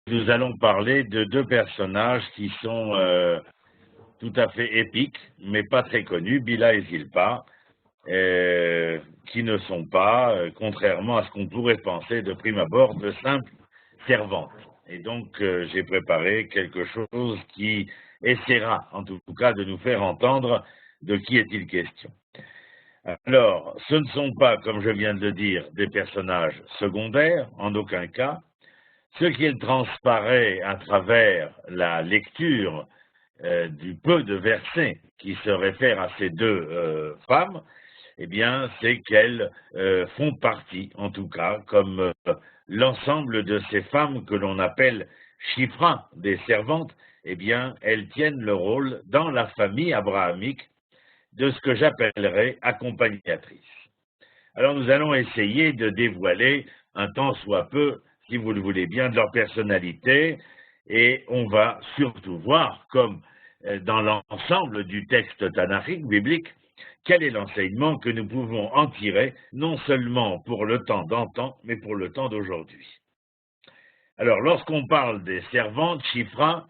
nous allons parler de deux personnages qui sont tout à fait épiques, mais pas très connus, Bila et Zilpa, qui ne sont pas, contrairement à ce qu'on pourrait penser de prime abord, de simples servantes. Et donc, j'ai préparé quelque chose qui essaiera, en tout cas, de nous faire entendre de qui est-il question. Alors, ce ne sont pas, comme je viens de le dire, des personnages secondaires, en aucun cas. Ce qu'il transparaît à travers la lecture du peu de versets qui se réfèrent à ces deux femmes, eh bien, c'est qu'elles font partie, en tout cas, comme l'ensemble de ces femmes que l'on appelle Shifra, des servantes, eh bien, elles tiennent le rôle dans la famille abrahamique de ce que j'appellerais accompagnatrice. Alors, nous allons essayer de dévoiler un tant soit peu, si vous le voulez bien, de leur personnalité, et on va surtout voir, comme dans l'ensemble du texte tanachique, biblique, quel est l'enseignement que nous pouvons en tirer, non seulement pour le temps d'antan, mais pour le temps d'aujourd'hui. Alors, lorsqu'on parle des servantes, Shifra,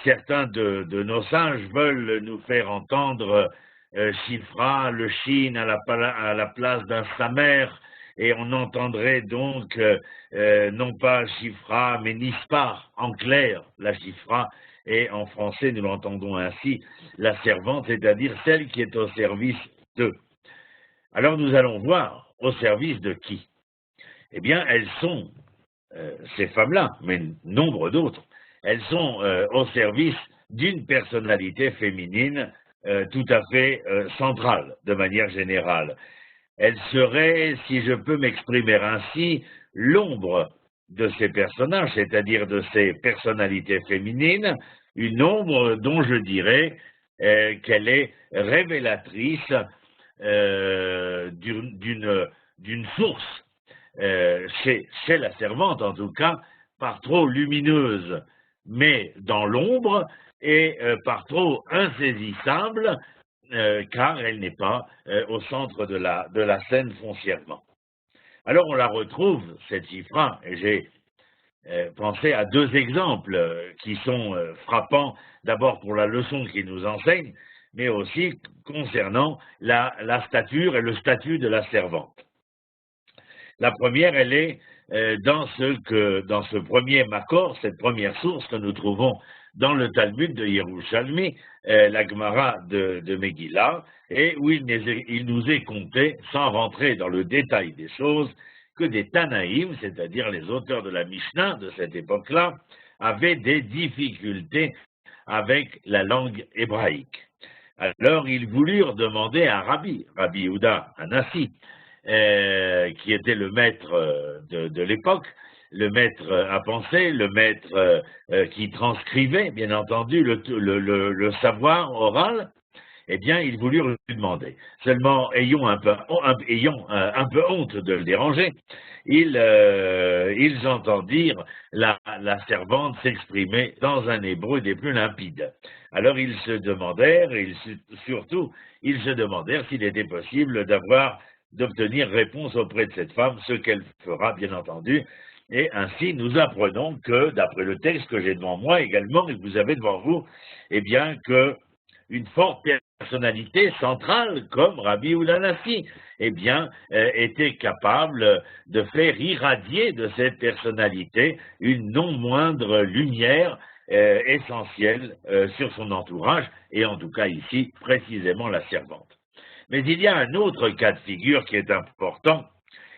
certains de nos sages veulent nous faire entendre Shifra, le Shin à la place d'un Samer, et on entendrait donc non pas Shifra, mais Nispar, en clair, la Shifra, et en français nous l'entendons ainsi, la servante, c'est-à-dire celle qui est au service d'eux. Alors nous allons voir au service de qui? Eh bien, elles sont, ces femmes-là, mais nombre d'autres, elles sont au service d'une personnalité féminine tout à fait centrale, de manière générale. Elles seraient, si je peux m'exprimer ainsi, l'ombre de ces personnages, c'est-à-dire de ces personnalités féminines, une ombre dont je dirais qu'elle est révélatrice d'une source, chez la servante en tout cas, par trop lumineuse, mais dans l'ombre, et par trop insaisissable, car elle n'est pas au centre de la scène foncièrement. Alors on la retrouve, cette Shifra, et j'ai pensé à deux exemples qui sont frappants, d'abord pour la leçon qu'il nous enseigne, mais aussi concernant la stature et le statut de la servante. La première, elle est dans ce premier makor, cette première source que nous trouvons dans le Talmud de Yerushalmi, la Gemara de Megillah, et où il nous est compté, sans rentrer dans le détail des choses, que des Tanaïm, c'est-à-dire les auteurs de la Mishnah de cette époque-là, avaient des difficultés avec la langue hébraïque. Alors ils voulurent demander à Rabbi Yehuda Hanassi, qui était le maître de l'époque, le maître à penser, le maître qui transcrivait, bien entendu, le savoir oral, eh bien, ils voulurent lui demander. Seulement, ayant un peu honte de le déranger, ils entendirent la servante s'exprimer dans un hébreu des plus limpides. Alors, ils se demandèrent, ils se demandèrent s'il était possible d'obtenir réponse auprès de cette femme, ce qu'elle fera, bien entendu. Et ainsi, nous apprenons que, d'après le texte que j'ai devant moi également, et que vous avez devant vous, eh bien, que une forte personnalité centrale, comme Rabbi Yehuda Hanassi, eh bien, était capable de faire irradier de cette personnalité une non moindre lumière essentielle sur son entourage, et en tout cas ici, précisément la servante. Mais il y a un autre cas de figure qui est important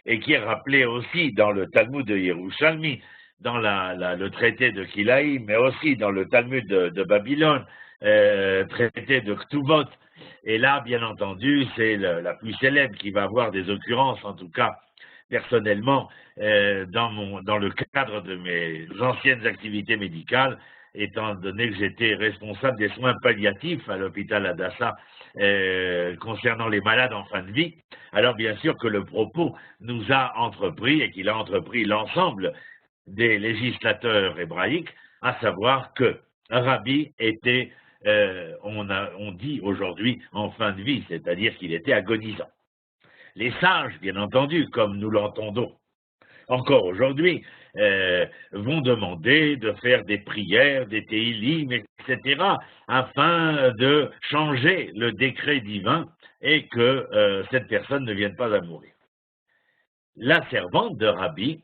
et qui est rappelé aussi dans le Talmud de Yerushalmi, dans le traité de Kilaï, mais aussi dans le Talmud de Babylone, traité de Ktuvot. Et là, bien entendu, c'est la plus célèbre qui va avoir des occurrences, en tout cas personnellement, dans le cadre de mes anciennes activités médicales, étant donné que j'étais responsable des soins palliatifs à l'hôpital Hadassah concernant les malades en fin de vie. Alors bien sûr que le propos nous a entrepris, et qu'il a entrepris l'ensemble des législateurs hébraïques, à savoir que Rabbi était, on dit aujourd'hui, en fin de vie, c'est-à-dire qu'il était agonisant. Les sages, bien entendu, comme nous l'entendons, encore aujourd'hui, vont demander de faire des prières, des télim, etc., afin de changer le décret divin et que cette personne ne vienne pas à mourir. La servante de Rabbi,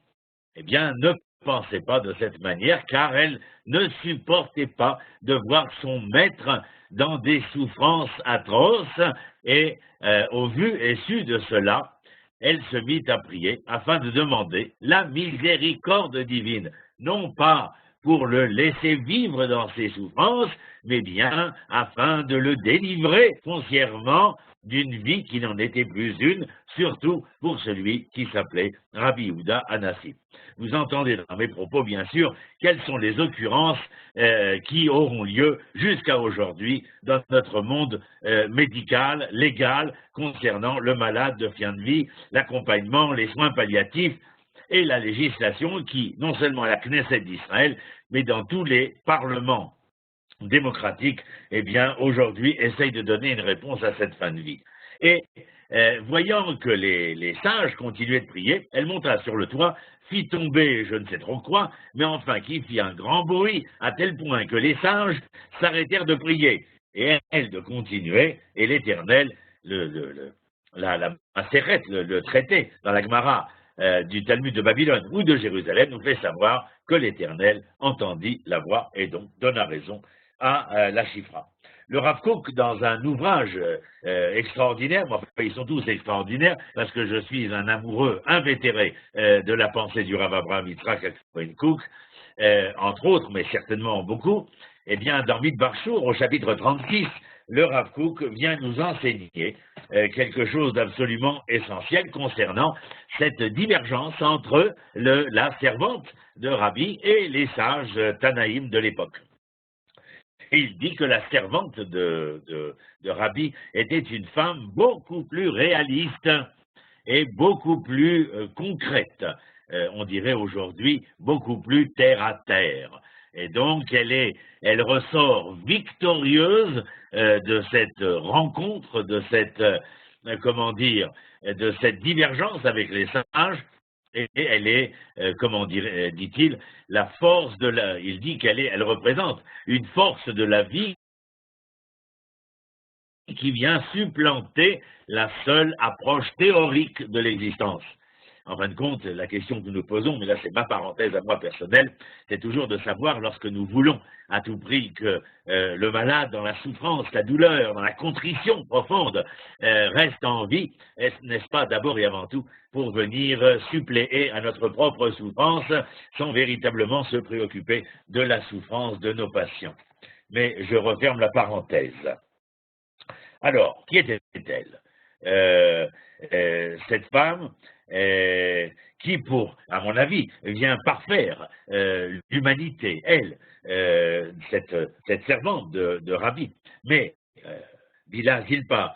eh bien, ne pensait pas de cette manière, car elle ne supportait pas de voir son maître dans des souffrances atroces, et au vu et su de cela, elle se mit à prier afin de demander la miséricorde divine, non pas pour le laisser vivre dans ses souffrances, mais bien afin de le délivrer foncièrement d'une vie qui n'en était plus une, surtout pour celui qui s'appelait Rabbi Yehuda Hanassi. Vous entendez dans mes propos, bien sûr, quelles sont les occurrences qui auront lieu jusqu'à aujourd'hui dans notre monde médical, légal, concernant le malade de fin de vie, l'accompagnement, les soins palliatifs et la législation qui, non seulement à la Knesset d'Israël, mais dans tous les parlements démocratiques, eh bien, aujourd'hui, essaye de donner une réponse à cette fin de vie. Et voyant que les sages continuaient de prier, elle monta sur le toit, fit tomber je ne sais trop quoi, mais enfin qui fit un grand bruit, à tel point que les sages s'arrêtèrent de prier, et elle de continuer, et l'Éternel, la Maseret, le traité dans la Gemara du Talmud de Babylone ou de Jérusalem, nous fait savoir que l'Éternel entendit la voix et donc donna raison à la Chifra. Le Rav Kook, dans un ouvrage extraordinaire, enfin, ils sont tous extraordinaires, parce que je suis un amoureux invétéré de la pensée du Rav Abraham Yitzhak Kook, entre autres, mais certainement beaucoup, eh bien, dans Midbar Shur, au chapitre 36, le Rav Kook vient nous enseigner quelque chose d'absolument essentiel concernant cette divergence entre la servante de Rabbi et les sages Tanaïm de l'époque. Et il dit que la servante de Rabbi était une femme beaucoup plus réaliste et beaucoup plus concrète. On dirait aujourd'hui beaucoup plus terre à terre. Et donc elle ressort victorieuse de cette rencontre, de cette de cette divergence avec les sages. Et elle est, dit-il, la force de la. Il dit elle représente une force de la vie qui vient supplanter la seule approche théorique de l'existence. En fin de compte, la question que nous nous posons, mais là c'est ma parenthèse à moi personnelle, c'est toujours de savoir lorsque nous voulons à tout prix que le malade dans la souffrance, la douleur, dans la contrition profonde reste en vie, n'est-ce pas d'abord et avant tout pour venir suppléer à notre propre souffrance sans véritablement se préoccuper de la souffrance de nos patients. Mais je referme la parenthèse. Alors, qui était-elle cette femme qui, à mon avis, vient parfaire l'humanité, elle, cette servante de Rabbi. Mais, Bila Zilpa,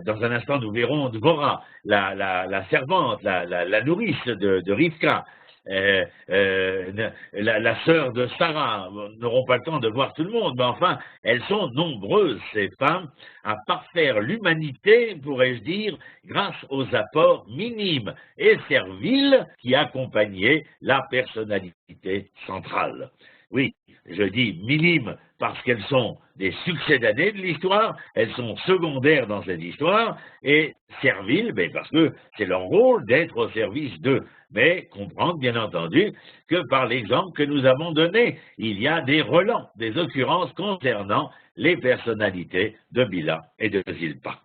dans un instant nous verrons Dvorah, la servante, la nourrice de Rivka, la sœur de Sarah, n'auront pas le temps de voir tout le monde, mais enfin, elles sont nombreuses, ces femmes, à parfaire l'humanité, pourrais-je dire, grâce aux apports minimes et serviles qui accompagnaient la personnalité centrale. Oui, je dis minimes parce qu'elles sont des succédanées de l'histoire, elles sont secondaires dans cette histoire, et serviles, parce que c'est leur rôle d'être au service d'eux. Mais comprendre, bien entendu, que par l'exemple que nous avons donné, il y a des relents, des occurrences concernant les personnalités de Bila et de Zilpa.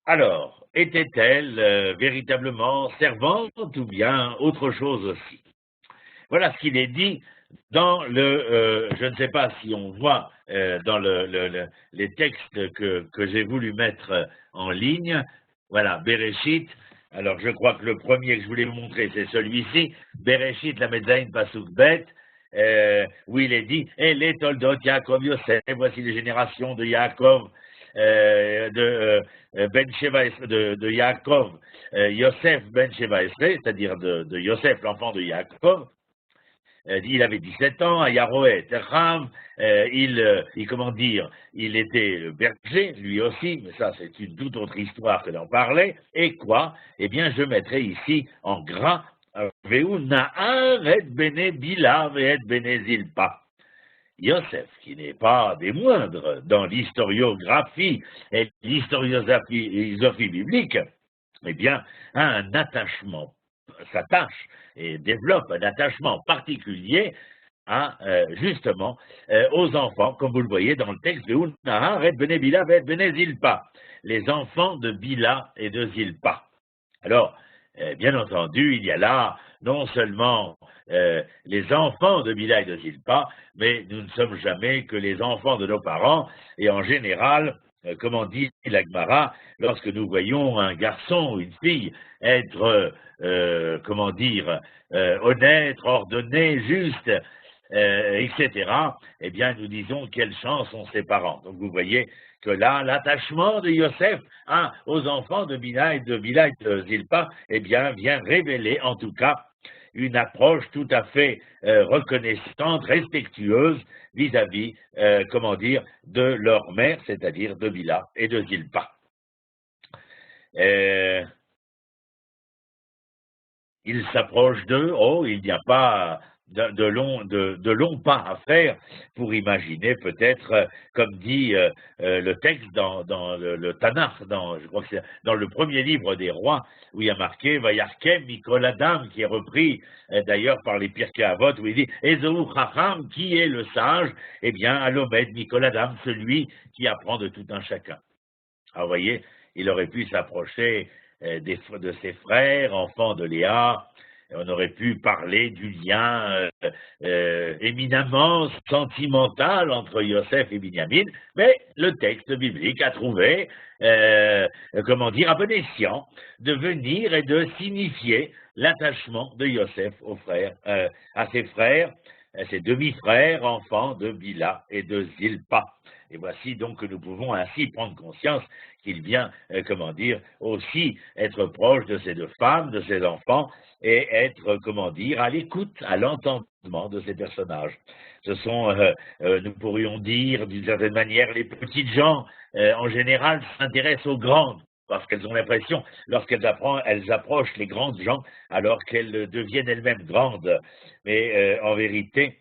Alors, était-elle véritablement servante ou bien autre chose aussi? Voilà ce qu'il est dit dans je ne sais pas si on voit dans les textes que j'ai voulu mettre en ligne, voilà, Bereshit. Alors je crois que le premier que je voulais vous montrer, c'est celui-ci, Bereshit la Medzaïn Pasuk Bet, où il est dit, les Toldot Yaakov Yosef, voici les générations de Yaakov, Ben Sheva, de Yaakov, Yosef Ben Sheva Esrei, c'est-à-dire de Yosef, l'enfant de Yaakov. il avait 17 ans, à Yaroé, Terham, comment dire, il était berger, lui aussi, mais ça c'est une toute autre histoire que d'en parler, et quoi? Eh bien, je mettrai ici en gras, Veu Nahar et Bene Bila et Bene Zilpa. Yosef, qui n'est pas des moindres dans l'historiographie et l'historiographie biblique, eh bien, a un attachement, s'attache et développe un attachement particulier à, justement, aux enfants, comme vous le voyez dans le texte de Unnahar et Bene Bila et Bene Zilpa, les enfants de Bila et de Zilpa. Alors, bien entendu, il y a là non seulement les enfants de Bila et de Zilpa, mais nous ne sommes jamais que les enfants de nos parents, et en général, comme dit la Gemara, lorsque nous voyons un garçon ou une fille être, honnête, ordonné, juste, etc., eh bien, nous disons quelle chance ont ses parents. Donc, vous voyez que là, l'attachement de Yosef aux enfants de Bila et de Zilpa, eh bien, vient révéler, en tout cas, une approche tout à fait reconnaissante, respectueuse vis-à-vis, de leur mère, c'est-à-dire de Bila et de Zilpa. Il s'approche d'eux, il n'y a pas de longs pas à faire pour imaginer peut-être, comme dit le texte dans le Tanakh, je crois que c'est dans le premier livre des rois, où il y a marqué Vayarkem Mikol Adam, qui est repris d'ailleurs par les Pirkei Avot, où il dit Ezou Chacham, qui est le sage? Eh bien, Alomed Mikol Adam, celui qui apprend de tout un chacun. Alors, vous voyez, il aurait pu s'approcher de ses frères, enfants de Léa. On aurait pu parler du lien éminemment sentimental entre Yosef et Binyamin, mais le texte biblique a trouvé, à bon escient, de venir et de signifier l'attachement de Yosef à ses frères, à ses demi-frères, enfants de Bila et de Zilpa. Et voici donc que nous pouvons ainsi prendre conscience qu'il vient, aussi être proche de ces deux femmes, de ces enfants, et être, à l'écoute, à l'entendement de ces personnages. Ce sont, nous pourrions dire, d'une certaine manière, les petites gens, en général, s'intéressent aux grandes, parce qu'elles ont l'impression, lorsqu'elles approchent les grandes gens, alors qu'elles deviennent elles-mêmes grandes. Mais en vérité,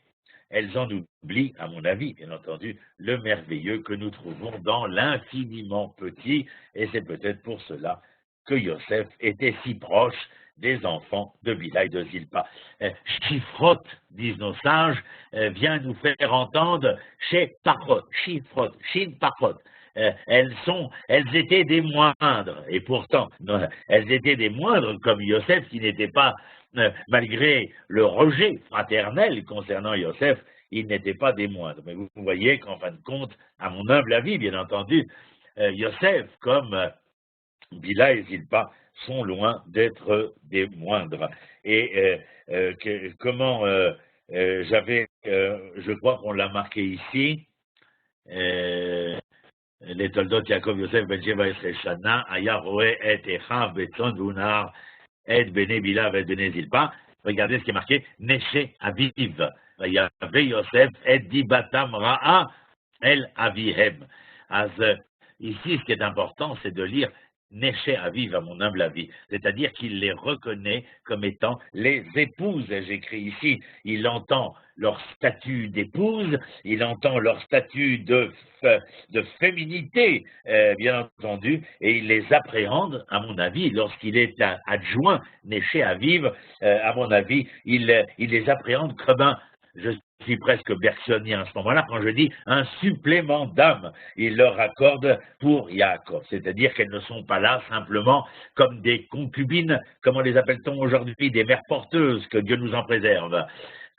elles en oublient, à mon avis, bien entendu, le merveilleux que nous trouvons dans l'infiniment petit, et c'est peut-être pour cela que Yosef était si proche des enfants de Bila et de Zilpa. Chifrot, disent nos sages, vient nous faire entendre chez Parot, Chifrot, Shin Parot. Elles étaient des moindres, et pourtant, elles étaient des moindres comme Yosef, qui n'était pas, malgré le rejet fraternel concernant Yosef, il n'était pas des moindres. Mais vous voyez qu'en fin de compte, à mon humble avis, bien entendu, Yosef, comme Bila et Zilpa, sont loin d'être des moindres. Et je crois qu'on l'a marqué ici, les Toldot Yaakov Yosef Ben Sheva Esrei Shana, Aya Roé et Echav Betzon Vunar et Bene Bila et Bene Zilpa. Regardez ce qui est marqué, Neshe Aviv, Yahvé Yosef et Dibatam Ra'a El Avihem. Ici, ce qui est important, c'est de lire Neshe Aviv, à mon humble avis, c'est-à-dire qu'il les reconnaît comme étant les épouses. J'écris ici, il entend leur statut d'épouse, il entend leur statut de féminité, bien entendu, et il les appréhende, à mon avis, lorsqu'il est adjoint Neshe Aviv, à mon avis, il les appréhende comme je suis presque bergsonien à ce moment-là, quand je dis un supplément d'âme, il leur accorde pour Yaakov, c'est-à-dire qu'elles ne sont pas là simplement comme des concubines, comment les appelle-t-on aujourd'hui, des mères porteuses, que Dieu nous en préserve.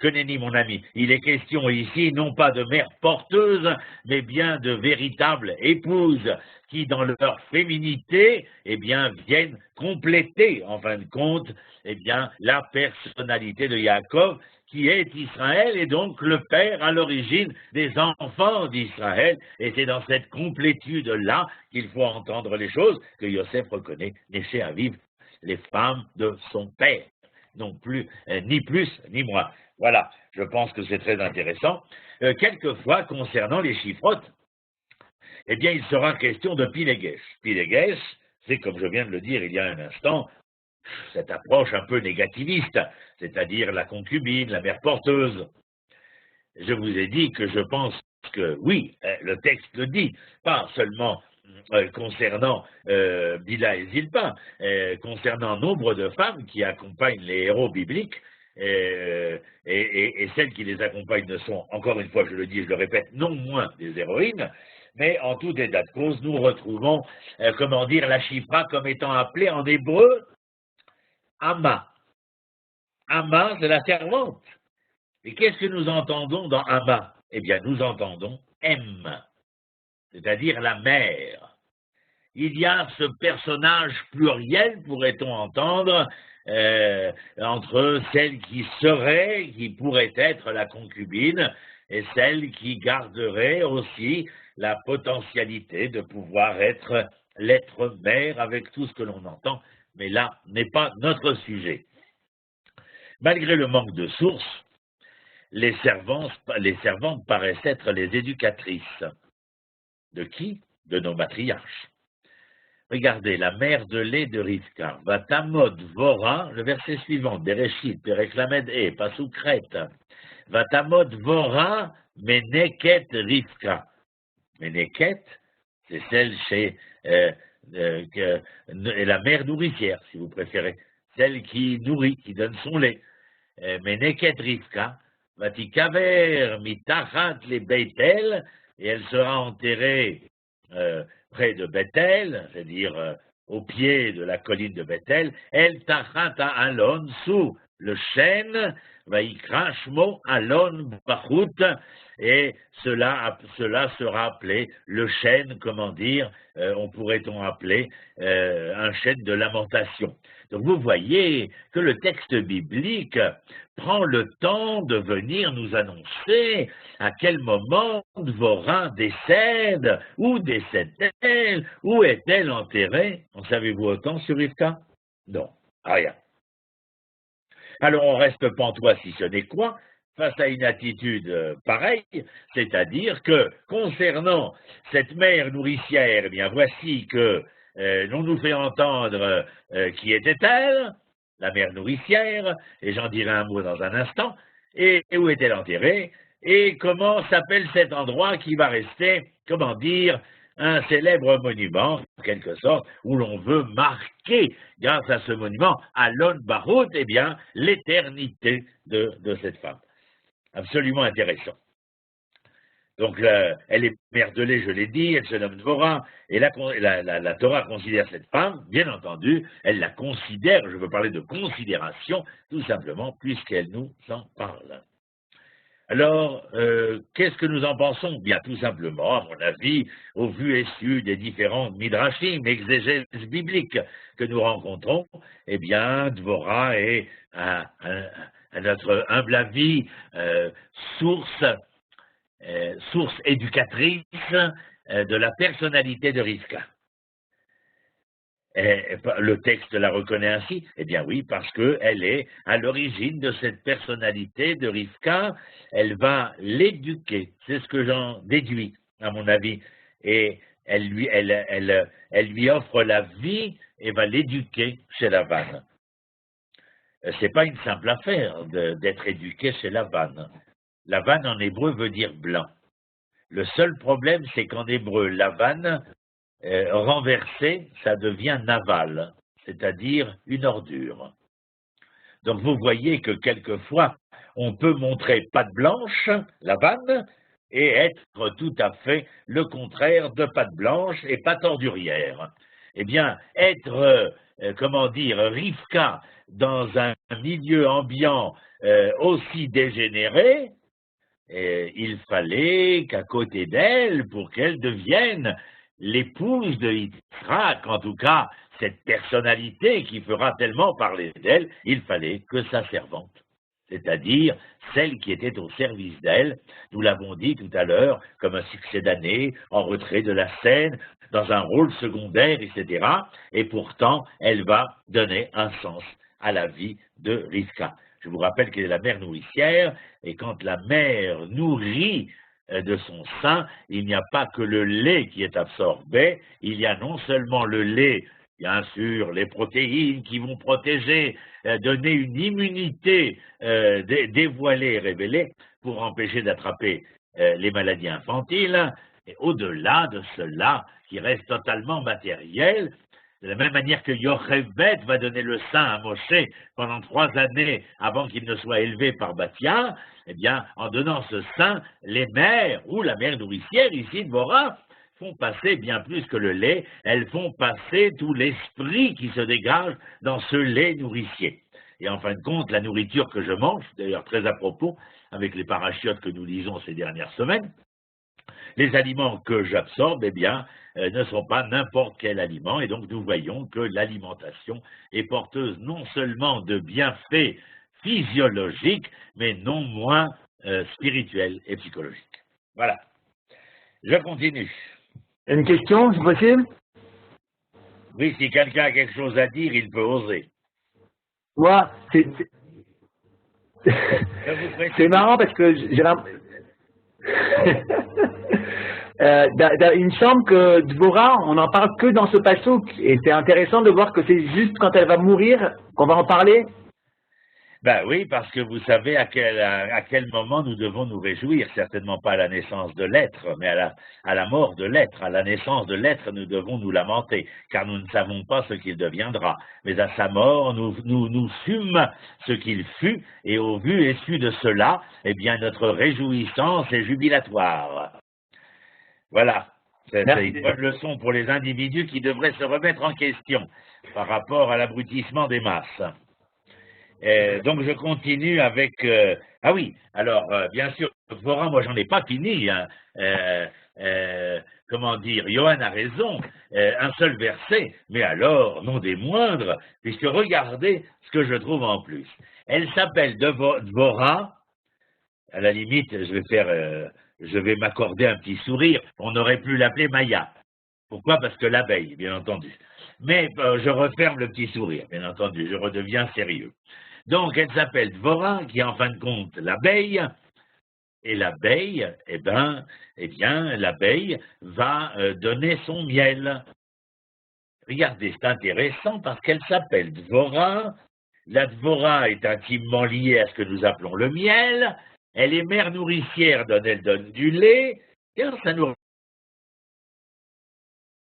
Que nenni, mon ami, il est question ici non pas de mères porteuses, mais bien de véritables épouses qui, dans leur féminité, eh bien, viennent compléter, en fin de compte, eh bien, la personnalité de Yaakov, qui est Israël, et donc le père à l'origine des enfants d'Israël. Et c'est dans cette complétude-là qu'il faut entendre les choses que Yosef reconnaît, Neshe Aviv, les femmes de son père. non plus, ni plus ni moins. Voilà, je pense que c'est très intéressant. Quelquefois, concernant les chiffrotes, eh bien, il sera question de Pilegesh. Pilegesh, c'est, comme je viens de le dire il y a un instant, cette approche un peu négativiste, c'est-à-dire la concubine, la mère porteuse. Je vous ai dit que je pense que, oui, le texte le dit, pas seulement concernant Bila et Zilpa, concernant nombre de femmes qui accompagnent les héros bibliques, et celles qui les accompagnent ne sont, encore une fois, je le dis, je le répète, non moins des héroïnes, mais en tout état de cause, nous retrouvons, comment dire, la Shifra comme étant appelée en hébreu Amma. Amma, c'est la servante. Et qu'est-ce que nous entendons dans Amma? Eh bien, nous entendons M, c'est-à-dire la mère. Il y a ce personnage pluriel, pourrait-on entendre, entre celle qui serait, qui pourrait être la concubine, et celle qui garderait aussi la potentialité de pouvoir être l'être mère avec tout ce que l'on entend, mais là n'est pas notre sujet. Malgré le manque de sources, les servantes paraissent être les éducatrices. De qui? De nos matriarches. Regardez, la mère de lait de Rivka, Vatamod Vora, le verset suivant, Bereshit, Perek Lamed E, Pasukret, Vatamod Vora, Meneket Rivka. Meneket, c'est celle chez la mère nourricière, si vous préférez, celle qui nourrit, qui donne son lait. Meneket Rivka, Vatikaver, Mitachat les Beitel, et elle sera enterrée près de Bethel, c'est-à-dire au pied de la colline de Bethel, El Tachat Alon, sous le chêne, Vaikra Shmo Alon Bachut, et cela sera appelé le chêne, comment dire, on pourrait-on appeler un chêne de lamentation. Donc vous voyez que le texte biblique prend le temps de venir nous annoncer à quel moment Dvorah décède, où décède-t-elle, où est-elle enterrée. En savez-vous autant sur Rivka? Non, rien. Alors on reste pantois si ce n'est quoi, face à une attitude pareille, c'est-à-dire que concernant cette mère nourricière, eh bien voici que l'on nous fait entendre qui était-elle, la mère nourricière, et j'en dirai un mot dans un instant, et où est-elle enterrée, et comment s'appelle cet endroit qui va rester, comment dire, un célèbre monument, en quelque sorte, où l'on veut marquer, grâce à ce monument, Alon Barut, eh bien, l'éternité de cette femme. Absolument intéressant. Donc, elle est mère de lait, je l'ai dit, elle se nomme Dvorah, et la Torah considère cette femme, bien entendu, elle la considère, je veux parler de considération, tout simplement, puisqu'elle nous en parle. Alors, qu'est-ce que nous en pensons? Bien, tout simplement, à mon avis, au vu et su des différents midrashim, exégèses bibliques que nous rencontrons, eh bien, Dvorah est, à notre humble avis, source éducatrice de la personnalité de Rivka. Le texte la reconnaît ainsi? Eh bien oui, parce qu'elle est à l'origine de cette personnalité de Rivka, elle va l'éduquer, c'est ce que j'en déduis, à mon avis, et elle lui offre la vie et va l'éduquer chez Lavan. C'est pas une simple affaire d'être éduqué chez Lavan. Lavan en hébreu veut dire blanc. Le seul problème, c'est qu'en hébreu, Lavan, renversé, ça devient naval, c'est-à-dire une ordure. Donc vous voyez que quelquefois, on peut montrer patte blanche, Lavan, et être tout à fait le contraire de patte blanche et patte ordurière. Eh bien, être, comment dire, Rivka dans un milieu ambiant aussi dégénéré, il fallait qu'à côté d'elle, pour qu'elle devienne l'épouse de Yitzhak, en tout cas, cette personnalité qui fera tellement parler d'elle, il fallait que sa servante, c'est-à-dire celle qui était au service d'elle, nous l'avons dit tout à l'heure, comme un succédané, en retrait de la scène, dans un rôle secondaire, etc. Et pourtant, elle va donner un sens à la vie de Rivka. Je vous rappelle qu'elle est la mère nourricière, et quand la mère nourrit de son sein, il n'y a pas que le lait qui est absorbé, il y a non seulement le lait, bien sûr, les protéines qui vont protéger, donner une immunité dévoilée et révélée pour empêcher d'attraper les maladies infantiles, et au-delà de cela, qui reste totalement matériel, de la même manière que Yocheved va donner le sein à Moshe pendant 3 années avant qu'il ne soit élevé par Bathia, eh bien, en donnant ce sein, les mères ou la mère nourricière, ici, Dvorah, font passer bien plus que le lait, elles font passer tout l'esprit qui se dégage dans ce lait nourricier. Et en fin de compte, la nourriture que je mange, d'ailleurs très à propos, avec les parachiotes que nous lisons ces dernières semaines, les aliments que j'absorbe, eh bien, ne sont pas n'importe quel aliment, et donc nous voyons que l'alimentation est porteuse non seulement de bienfaits physiologiques, mais non moins spirituels et psychologiques. Voilà. Je continue. Une question, c'est possible? Oui, si quelqu'un a quelque chose à dire, il peut oser. Moi, c'est marrant parce que j'ai il me semble que Dvorah, on n'en parle que dans ce passouk, et c'est intéressant de voir que c'est juste quand elle va mourir qu'on va en parler. Ben oui, parce que vous savez à quel moment nous devons nous réjouir, certainement pas à la naissance de l'être, mais à la mort de l'être. À la naissance de l'être, nous devons nous lamenter, car nous ne savons pas ce qu'il deviendra. Mais à sa mort, nous sûmes ce qu'il fut, et au vu et su de cela, eh bien notre réjouissance est jubilatoire. Voilà. C'est une bonne leçon pour les individus qui devraient se remettre en question par rapport à l'abrutissement des masses. Donc je continue avec... ah oui, alors bien sûr, Dvorah, moi j'en ai pas fini. Hein. Comment dire, Johan a raison, un seul verset, mais alors, non des moindres, puisque regardez ce que je trouve en plus. Elle s'appelle Dvorah, à la limite, je vais m'accorder un petit sourire, on aurait pu l'appeler Maya. Pourquoi? Parce que l'abeille, bien entendu. Mais je referme le petit sourire, bien entendu, je redeviens sérieux. Donc, elle s'appelle Dvorah, qui est en fin de compte l'abeille, et l'abeille, eh bien, l'abeille va donner son miel. Regardez, c'est intéressant parce qu'elle s'appelle Dvorah. La Dvorah est intimement liée à ce que nous appelons le miel. Elle est mère nourricière, elle donne du lait. Et alors, ça nous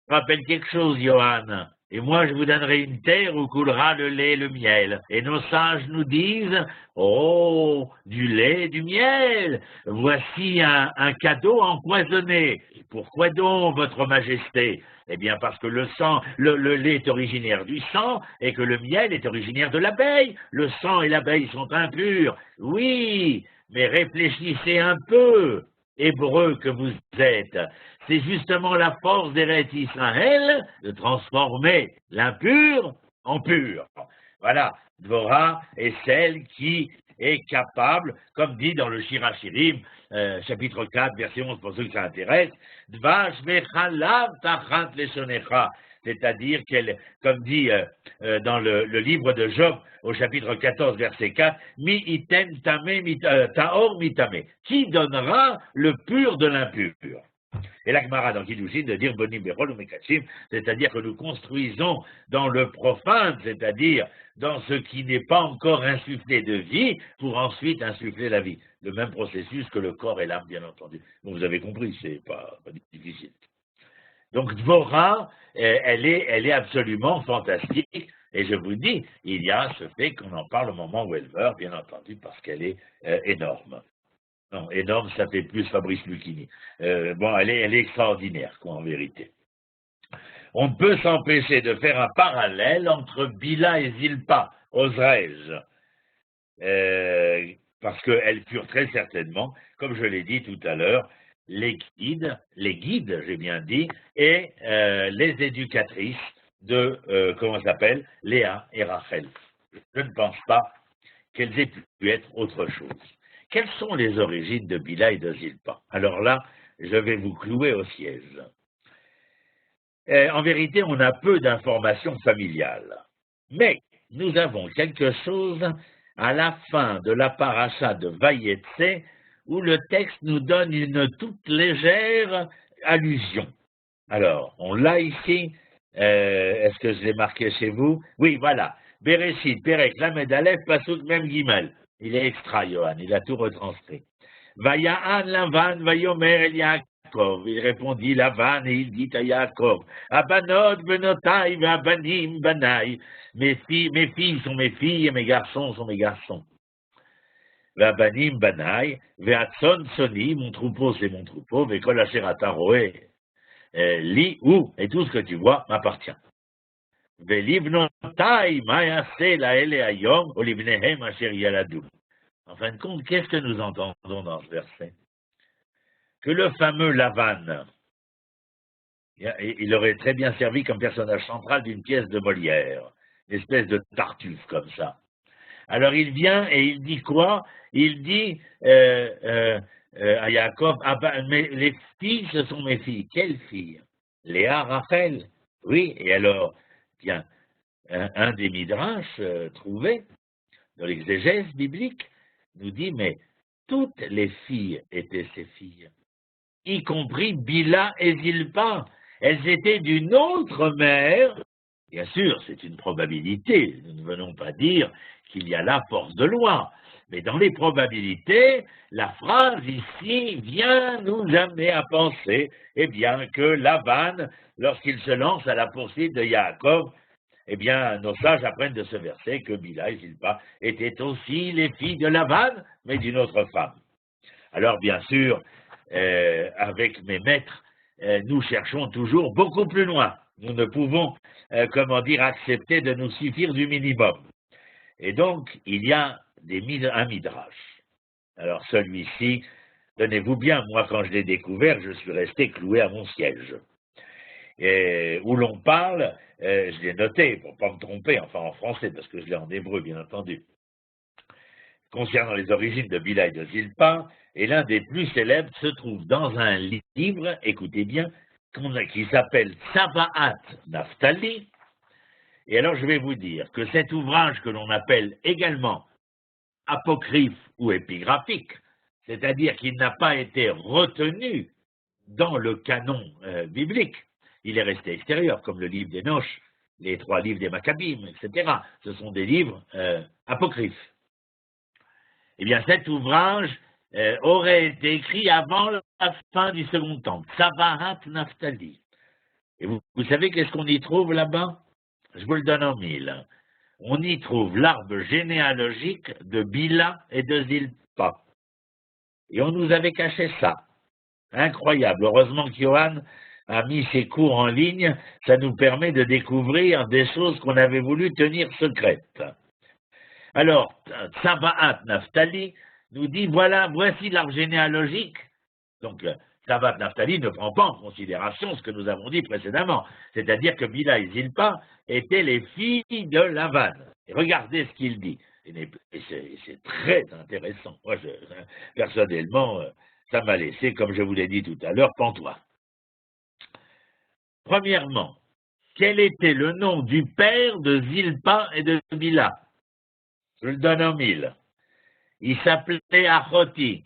rappelle quelque chose, Johan. Et moi, je vous donnerai une terre où coulera le lait et le miel. Et nos sages nous disent, oh, du lait et du miel, voici un cadeau empoisonné. Pourquoi donc, votre majesté? Eh bien, parce que le lait est originaire du sang et que le miel est originaire de l'abeille. Le sang et l'abeille sont impurs. Oui, mais réfléchissez un peu, Hébreux que vous êtes. C'est justement la force d'Eretz Israël de transformer l'impur en pur. Voilà, Dvorah est celle qui est capable, comme dit dans le Shirachirim, chapitre 4, verset 11, pour ceux que ça intéresse, Dvash vechalav tachat leshonecha, c'est-à-dire qu'elle, comme dit dans le livre de Job, au chapitre 14, verset 4, mi item taor mitame, qui donnera le pur de l'impur. Et la Gemara dans Kiddushin de dire bonim berol ou mekachim, c'est-à-dire que nous construisons dans le profane, c'est-à-dire dans ce qui n'est pas encore insufflé de vie, pour ensuite insuffler la vie. Le même processus que le corps et l'âme, bien entendu. Bon, vous avez compris, c'est pas difficile. Donc Dvorah, elle est absolument fantastique. Et je vous dis, il y a ce fait qu'on en parle au moment où elle meurt, bien entendu, parce qu'elle est énorme. Non, énorme, ça fait plus Fabrice Lucchini. Bon, elle est extraordinaire, quoi, en vérité. On ne peut s'empêcher de faire un parallèle entre Bila et Zilpa, oserais-je, parce qu'elles furent très certainement, comme je l'ai dit tout à l'heure, les guides, j'ai bien dit, et les éducatrices de, comment ça s'appelle, Léa et Rachel. Je ne pense pas qu'elles aient pu être autre chose. Quelles sont les origines de Bila et de Zilpa? Alors là, je vais vous clouer au siège. En vérité, on a peu d'informations familiales. Mais nous avons quelque chose à la fin de la paracha de Vayetse, où le texte nous donne une toute légère allusion. Alors, on l'a ici. Est-ce que je l'ai marqué chez vous? Oui, voilà. Bereshit, Perek, Lamed Aleph, Pasuk, même Gimel. Il est extra, Johan, il a tout retranscrit. Vaya'an Lavan, Vayomer El Yaakov. Il répondit Lavan et il dit à Yaakov, Abanot benotai, Abanim banai. Mes filles sont mes filles et mes garçons sont mes garçons. Abanim banai, Veatson soni, mon troupeau c'est mon troupeau, Vekol asher ataroe. Li ou, et tout ce que tu vois m'appartient. Velivnotai, Mayase la ele ayom, Olivnehem asher yaladou. En fin de compte, qu'est-ce que nous entendons dans ce verset? Que le fameux Lavan, il aurait très bien servi comme personnage central d'une pièce de Molière, une espèce de Tartuffe comme ça. Alors il vient et il dit quoi? Il dit à Yaakov, les filles, ce sont mes filles. Quelles filles? Léa, Rachel. Oui, et alors, bien, un des midrash trouvés dans l'exégèse biblique nous dit, mais toutes les filles étaient ses filles, y compris Bila et Zilpa. Elles étaient d'une autre mère. Bien sûr, c'est une probabilité. Nous ne venons pas dire qu'il y a la force de loi. Mais dans les probabilités, la phrase ici vient nous amener à penser, eh bien, que Laban, lorsqu'il se lance à la poursuite de Yaakov, eh bien, nos sages apprennent de ce verset que Bila et Zilpa étaient aussi les filles de Laban, mais d'une autre femme. Alors, bien sûr, avec mes maîtres, nous cherchons toujours beaucoup plus loin. Nous ne pouvons, accepter de nous suffire du minimum. Et donc, il y a un midrash. Alors, celui-ci, tenez-vous bien, moi, quand je l'ai découvert, je suis resté cloué à mon siège. Et où l'on parle, je l'ai noté pour ne pas me tromper, enfin en français, parce que je l'ai en hébreu, bien entendu, concernant les origines de Bila et de Zilpa, et l'un des plus célèbres se trouve dans un livre, écoutez bien, qui s'appelle Tsavaat Naphtali. Et alors je vais vous dire que cet ouvrage que l'on appelle également apocryphe ou épigraphique, c'est-à-dire qu'il n'a pas été retenu dans le canon biblique, il est resté extérieur, comme le livre des Noches, les 3 livres des Maccabim, etc. Ce sont des livres apocryphes. Eh bien, cet ouvrage aurait été écrit avant la fin du Second Temple, Tsavaat Naphtali. Et vous savez qu'est-ce qu'on y trouve là-bas? Je vous le donne en 1000. On y trouve l'arbre généalogique de Bila et de Zilpa. Et on nous avait caché ça. Incroyable. Heureusement que Johan a mis ses cours en ligne. Ça nous permet de découvrir des choses qu'on avait voulu tenir secrètes. Alors, Tsavaat Naphtali nous dit, voici l'arbre généalogique. Donc, Tsavaat Naphtali ne prend pas en considération ce que nous avons dit précédemment, c'est-à-dire que Bila et Zilpa étaient les filles de Lavan. Et regardez ce qu'il dit. Et c'est très intéressant. Moi, personnellement, ça m'a laissé, comme je vous l'ai dit tout à l'heure, pantois. Premièrement, quel était le nom du père de Zilpa et de Bila? Je le donne en 1000. Il s'appelait Achoti.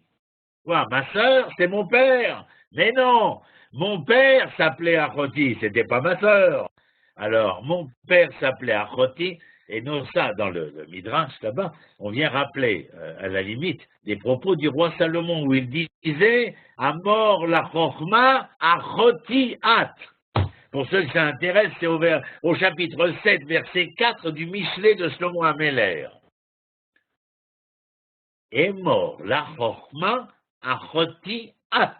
Quoi, ma sœur, c'est mon père? Mais non, mon père s'appelait Achoti, c'était pas ma sœur. Alors, mon père s'appelait Achoti, et non ça, dans le Midrash, là-bas, on vient rappeler, à la limite, des propos du roi Salomon, où il disait « Amor la chokhma Achoti at ». Pour ceux que ça intéresse, c'est au chapitre 7, verset 4 du Michelet de Shlomo Améler. Et mort la chokhma achoti at.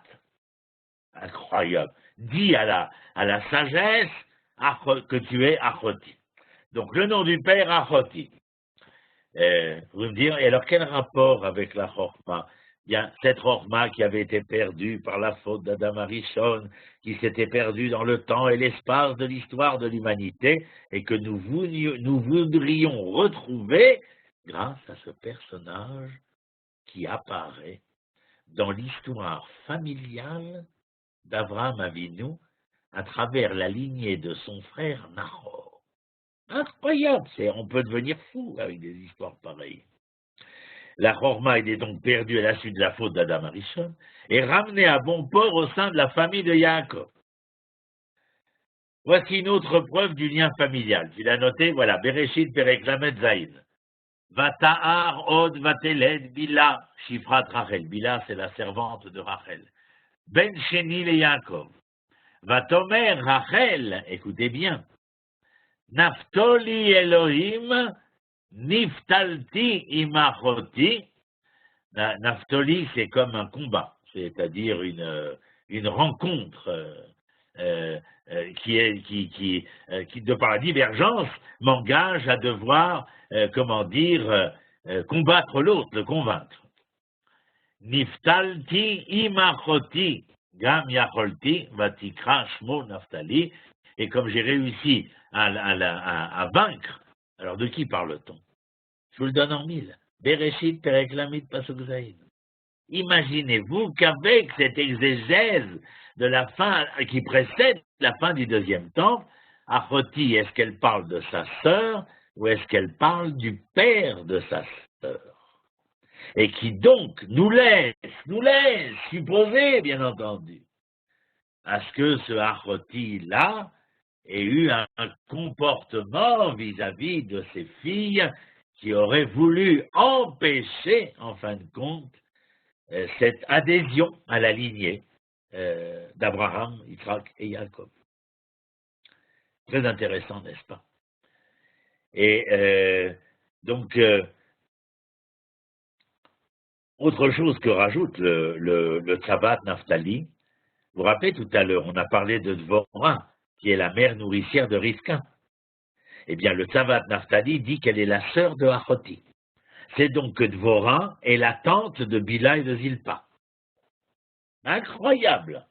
Incroyable. Dis à la sagesse que tu es achoti. Donc le nom du père achoti. Vous me direz, et alors quel rapport avec la chokhma? Bien, cette chokhma qui avait été perdue par la faute d'Adam Arishon, qui s'était perdue dans le temps et l'espace de l'histoire de l'humanité, et que nous voudrions retrouver grâce à ce personnage qui apparaît dans l'histoire familiale d'Abraham Avinu à travers la lignée de son frère Nahor. Incroyable, on peut devenir fou avec des histoires pareilles. La Chorma est donc perdue à la suite de la faute d'Adam Arishon et ramenée à bon port au sein de la famille de Yaakov. Voici une autre preuve du lien familial. Il a noté, voilà, Bereshit Perek Lamed Zayin. Vata'ar od vateled Bila, Shifrat Rachel. Bila, c'est la servante de Rachel. Ben Sheni le Yaakov. Vatomer Rachel, écoutez bien. Naftoli Elohim, Niftalti imachoti. Naftoli, c'est comme un combat, c'est-à-dire une rencontre qui, de par la divergence, m'engage à devoir, combattre l'autre, le convaincre. Niftalti imachoti, gam yacholti, vatikra shmo naftali, et comme j'ai réussi à vaincre, alors de qui parle-t-on? Je vous le donne en mille. Bereshit Perek Lamed Pasuk Zayin. Imaginez-vous qu'avec cette exégèse de la fin qui précède la fin du deuxième temple, Achoti, est-ce qu'elle parle de sa sœur ou est-ce qu'elle parle du père de sa sœur? Et qui donc nous laisse supposer, bien entendu, à ce que ce Achoti-là ait eu un comportement vis-à-vis de ses filles qui aurait voulu empêcher, en fin de compte, cette adhésion à la lignée d'Abraham, Yitzhak et Yaakov. Très intéressant, n'est-ce pas? Et donc, autre chose que rajoute le Tzavat Naphtali, vous vous rappelez tout à l'heure, on a parlé de Dvorah, qui est la mère nourricière de Rivka. Eh bien, le Tzavat Naphtali dit qu'elle est la sœur de Achoti. C'est donc que Dvorah est la tante de Bila et de Zilpa. Incroyable!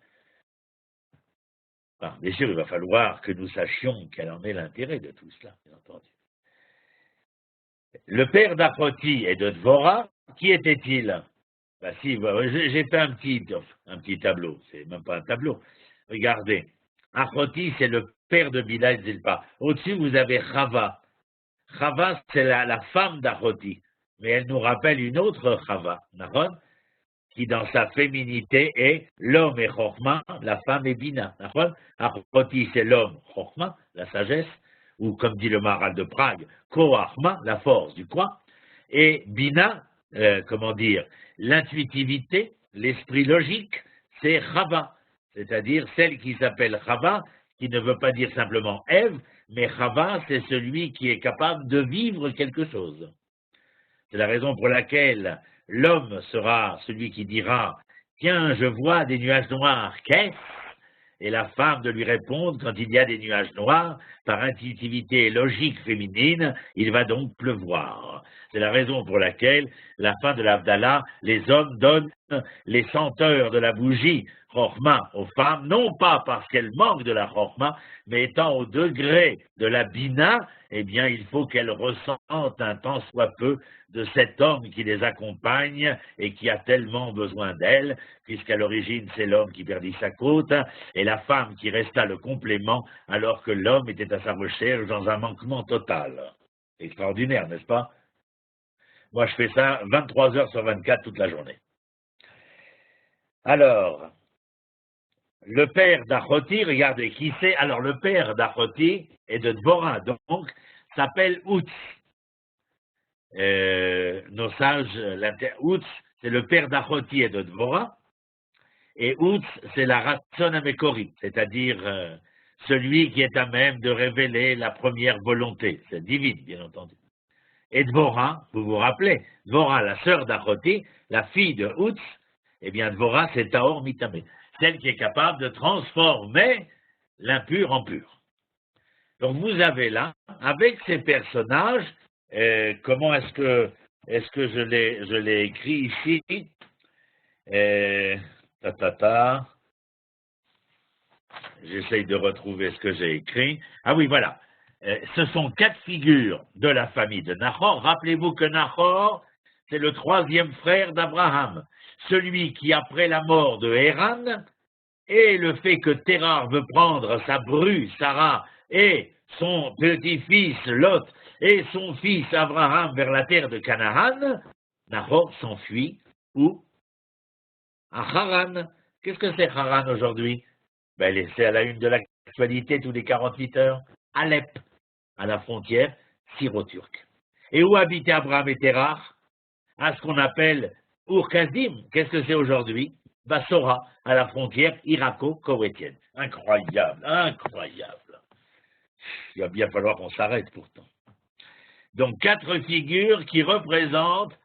Alors, bien sûr, il va falloir que nous sachions quel en est l'intérêt de tout cela, bien entendu. Le père d'Achoti et de Dvorah, qui était-il? Ben, si, j'ai fait un petit tableau, c'est même pas un tableau. Regardez, Achoti, c'est le père de Bila et de Zilpa. Au-dessus, vous avez Chava. Chava, c'est la femme d'Achoti, mais elle nous rappelle une autre Chava, Nahon, qui dans sa féminité est l'homme et Chochma, la femme est Bina. Achoti, c'est l'homme, Chochma, la sagesse, ou comme dit le Maharal de Prague, Koachma, la force du quoi, et Bina, l'intuitivité, l'esprit logique, c'est Chava, c'est-à-dire celle qui s'appelle Chava, qui ne veut pas dire simplement Ève, mais Chava, c'est celui qui est capable de vivre quelque chose. C'est la raison pour laquelle l'homme sera celui qui dira « Tiens, je vois des nuages noirs, qu'est-ce ?» Et la femme de lui répondre quand il y a des nuages noirs, par intuitivité et logique féminine, il va donc pleuvoir. C'est la raison pour laquelle, la fin de l'Avdallah, les hommes donnent les senteurs de la bougie Chochma aux femmes, non pas parce qu'elles manquent de la Chochma, mais étant au degré de la Bina, eh bien, il faut qu'elles ressentent un tant soit peu de cet homme qui les accompagne et qui a tellement besoin d'elles, puisqu'à l'origine, c'est l'homme qui perdit sa côte, et la femme qui resta le complément, alors que l'homme était à sa recherche dans un manquement total. Extraordinaire, n'est-ce pas? Moi, je fais ça 23 heures sur 24 toute la journée. Alors, le père d'Achoti, regardez qui c'est. Alors, le père d'Achoti et de Dvorah, donc, s'appelle Outz. Nos sages, Outz, c'est le père d'Achoti et de Dvorah. Et Outz, c'est la Ratson Amekori, c'est-à-dire celui qui est à même de révéler la première volonté. C'est divine, bien entendu. Et Dvorah, vous vous rappelez, Dvorah, la sœur d'Achoti, la fille de Outz, eh bien, Dvorah, c'est Taor Mitamé, celle qui est capable de transformer l'impur en pur. Donc, vous avez là, avec ces personnages, comment est-ce que je l'ai écrit ici? J'essaye de retrouver ce que j'ai écrit. Ah oui, voilà. Ce sont 4 figures de la famille de Nahor. Rappelez-vous que Nahor, c'est le 3e frère d'Abraham, celui qui, après la mort de Héran, et le fait que Térar veut prendre sa bru, Sarah, et son petit-fils Lot et son fils Abraham vers la terre de Canaan, Nahor s'enfuit où? À Haran. Qu'est-ce que c'est Haran aujourd'hui? Ben, c'est à la une de l'actualité tous les 48 heures. Alep, à la frontière syro-turque. Et où habitait Abraham et Terah? À ce qu'on appelle Ur-Kasdim. Qu'est-ce que c'est aujourd'hui? Bassora, à la frontière irako-koweïtienne. Incroyable, incroyable. Il va bien falloir qu'on s'arrête pourtant. Donc, 4 figures qui représentent,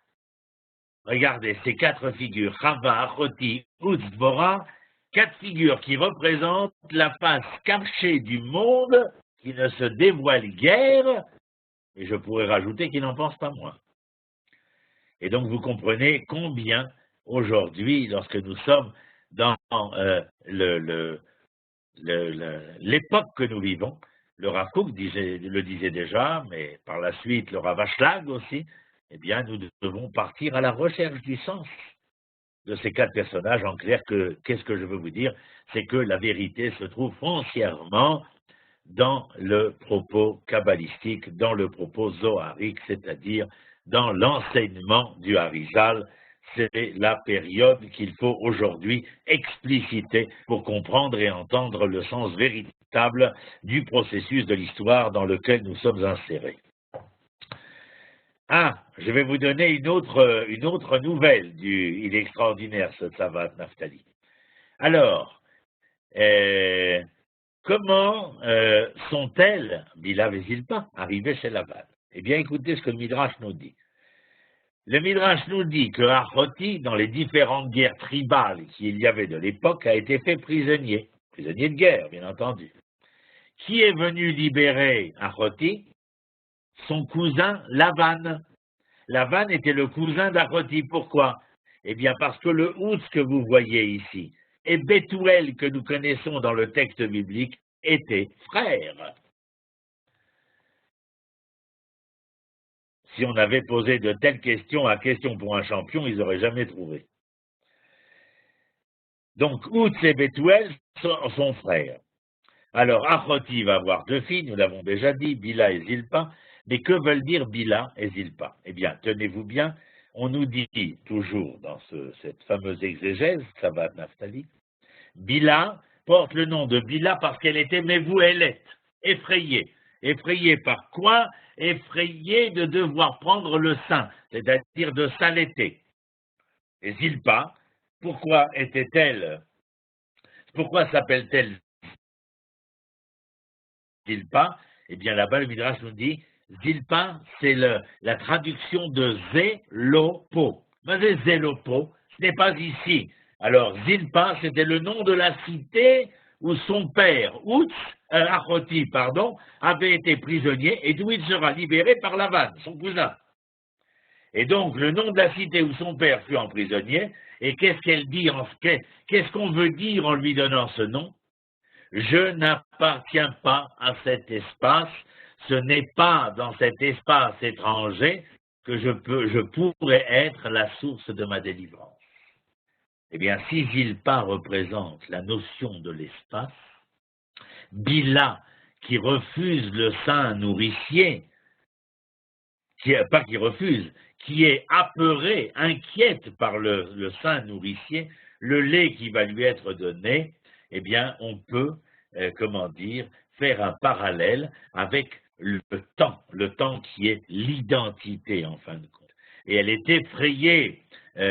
regardez, ces 4 figures, Chava, Achoti, Utz, Dvorah, 4 figures qui représentent la face cachée du monde qui ne se dévoile guère, et je pourrais rajouter qui n'en pense pas moins. Et donc, vous comprenez combien, aujourd'hui, lorsque nous sommes dans l'époque que nous vivons, le Rav Kook le disait déjà, mais par la suite, le Rav Ashlag aussi, eh bien, nous devons partir à la recherche du sens de ces 4 personnages. En clair, qu'est-ce que je veux vous dire? C'est que la vérité se trouve foncièrement dans le propos kabbalistique, dans le propos zoharique, c'est-à-dire dans l'enseignement du Harizal. C'est la période qu'il faut aujourd'hui expliciter pour comprendre et entendre le sens véritable du processus de l'histoire dans lequel nous sommes insérés. Je vais vous donner une autre nouvelle il est extraordinaire ce Tzavat Naftali. Alors, comment sont-elles, Bila et Zilpa, arrivées chez Lavan? Eh bien, écoutez ce que le Midrash nous dit. Le Midrash nous dit que Achoti, dans les différentes guerres tribales qu'il y avait de l'époque, a été fait prisonnier de guerre, bien entendu. Qui est venu libérer Achoti? Son cousin Lavan. Lavan était le cousin d'Achoti. Pourquoi? Eh bien, parce que le Ouz que vous voyez ici et Bethuel que nous connaissons dans le texte biblique étaient frères. Si on avait posé de telles questions à question pour un champion, ils n'auraient jamais trouvé. Donc, Outz et Bethuel sont frères. Alors, Achoti va avoir 2 filles, nous l'avons déjà dit, Bila et Zilpa. Mais que veulent dire Bila et Zilpa? Eh bien, tenez-vous bien, on nous dit toujours dans cette fameuse exégèse, Tzavat Naftali, Bila porte le nom de Bila parce qu'elle était Mevouelet, effrayée. Effrayée par quoi? Effrayée de devoir prendre le sein, c'est-à-dire de s'allaiter. Et Zilpa, pourquoi s'appelle-t-elle Zilpa? Eh bien, là-bas, le Midrash nous dit, Zilpa, c'est la traduction de Zélopo. Mais Zélopo, ce n'est pas ici. Alors, Zilpa, c'était le nom de la cité où son père, Achoti, avait été prisonnier et d'où il sera libéré par Lavan, son cousin. Et donc, le nom de la cité où son père fut emprisonné, et qu'est-ce qu'elle dit, qu'est-ce qu'on veut dire en lui donnant ce nom? Je n'appartiens pas à cet espace, ce n'est pas dans cet espace étranger que je pourrais être la source de ma délivrance. Eh bien, si Zilpa représente la notion de l'espace, Bila, qui refuse le sein nourricier, qui est apeurée, inquiète par le sein nourricier, le lait qui va lui être donné, eh bien, on peut, faire un parallèle avec le temps qui est l'identité, en fin de compte. Et elle est effrayée,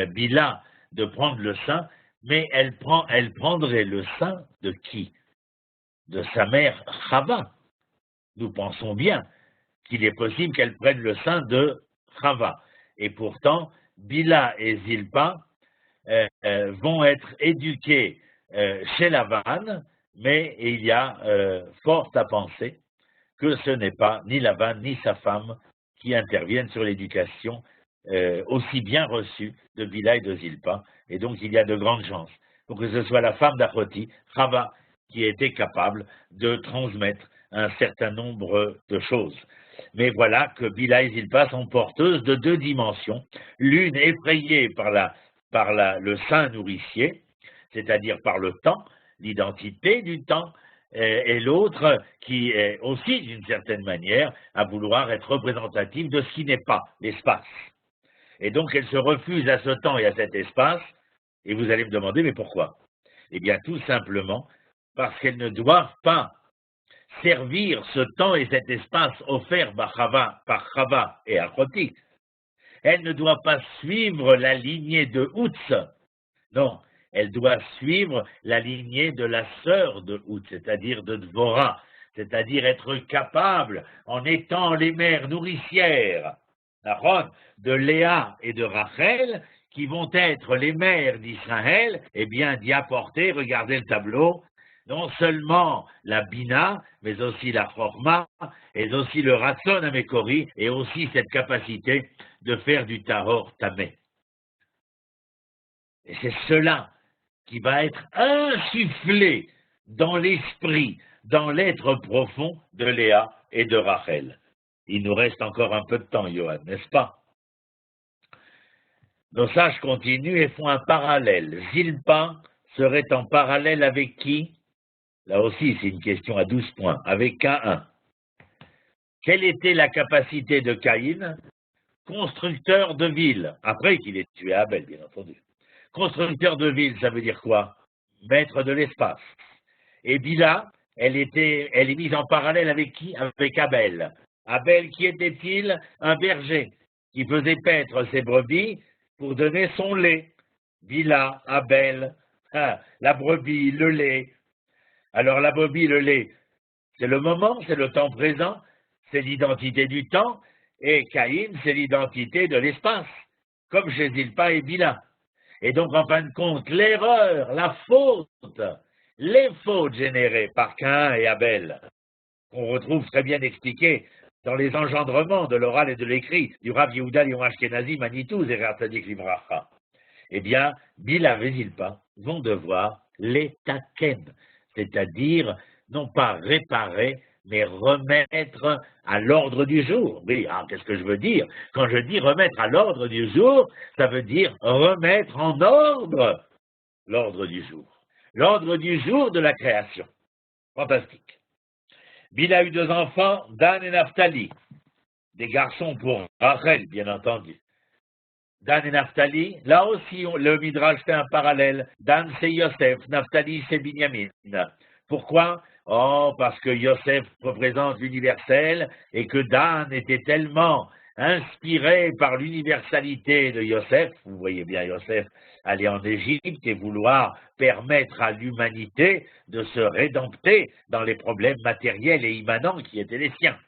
Bila, de prendre le sein, mais elle prendrait le sein de qui? De sa mère Chava. Nous pensons bien qu'il est possible qu'elle prenne le sein de Chava. Et pourtant, Bila et Zilpa vont être éduqués chez Lavan, mais il y a fort à penser que ce n'est pas ni Lavan ni sa femme qui interviennent sur l'éducation aussi bien reçue de Bila et de Zilpa. Et donc il y a de grandes chances pour que ce soit la femme d'Achoti, Chava, qui ait été capable de transmettre un certain nombre de choses. Mais voilà que Bila et Zilpa sont porteuses de 2 dimensions, l'une effrayée par le sein nourricier, c'est-à-dire par le temps, l'identité du temps, et l'autre qui est aussi, d'une certaine manière, à vouloir être représentative de ce qui n'est pas, l'espace. Et donc, elle se refuse à ce temps et à cet espace, et vous allez me demander, mais pourquoi? Eh bien, tout simplement parce qu'elles ne doivent pas servir ce temps et cet espace offert par Chava et Achoti. Elle ne doit pas suivre la lignée de Outz. Non, elle doit suivre la lignée de la sœur de Outz, c'est-à-dire de Dvorah, c'est-à-dire être capable, en étant les mères nourricières de Léa et de Rachel, qui vont être les mères d'Israël, eh bien d'y apporter, regardez le tableau, non seulement la Bina, mais aussi la Chorma, et aussi le Ratson Amekori, et aussi cette capacité de faire du Tahor Tamé. Et c'est cela qui va être insufflé dans l'esprit, dans l'être profond de Léa et de Rachel. Il nous reste encore un peu de temps, Johan, n'est-ce pas? Nos sages continuent et font un parallèle. Zilpa serait en parallèle avec qui? Là aussi, c'est une question à 12 points. Avec Caïn. Quelle était la capacité de Caïn? Constructeur de ville, après qu'il ait tué Abel, bien entendu. Constructeur de ville, ça veut dire quoi? Maître de l'espace. Et Bila, elle est mise en parallèle avec qui? Avec Abel. Abel, qui était-il? Un berger, qui faisait paître ses brebis pour donner son lait. Bila, Abel, la brebis, le lait. Alors la brebis, le lait, c'est le moment, c'est le temps présent, c'est l'identité du temps, et Caïn, c'est l'identité de l'espace, comme chez Zilpa et Bila. Et donc, en fin de compte, l'erreur, la faute, les fautes générées par Caïn et Abel, qu'on retrouve très bien expliquées dans les engendrements de l'oral et de l'écrit du Rav Yehuda Lion Ashkenazi Manitou Zerer Tzadik Livracha, eh bien, Bila et Zilpa vont devoir les taken, c'est-à-dire non pas réparer, mais remettre à l'ordre du jour. Oui, alors qu'est-ce que je veux dire? Quand je dis remettre à l'ordre du jour, ça veut dire remettre en ordre l'ordre du jour. L'ordre du jour de la création. Fantastique. Bila a eu 2 enfants, Dan et Naphtali. Des garçons pour Rachel, bien entendu. Dan et Naphtali, là aussi, le Midrash fait un parallèle. Dan, c'est Yosef, Naphtali, c'est Binyamin. Pourquoi? Oh, parce que Yosef représente l'universel et que Dan était tellement inspiré par l'universalité de Yosef. Vous voyez bien Yosef aller en Égypte et vouloir permettre à l'humanité de se rédempter dans les problèmes matériels et immanents qui étaient les siens.